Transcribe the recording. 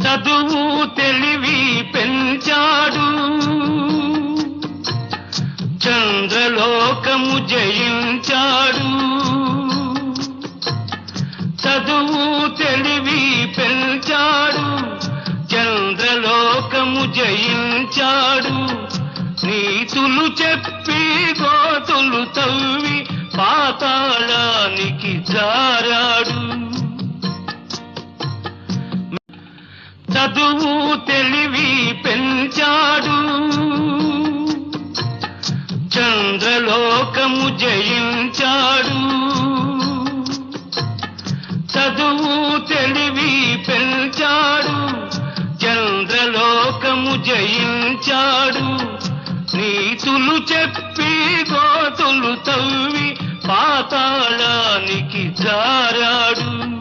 చదువు తెలివి పెంచాడు, చంద్రలోకము జయించాడు. చదువు తెలివి పెంచాడు, చంద్రలోకము జయించాడు. నీతులు చెప్పి గోతులు తవ్వి పాతాళానికి జారాడు. చదువు తెలివి పెంచాడు, చంద్రలోకము జయించాడు. చదువు తెలివి పెంచాడు, చంద్రలోకము జయించాడు. నీతులు చెప్పి గోతులు తవ్వి పాతాళానికి జారాడు.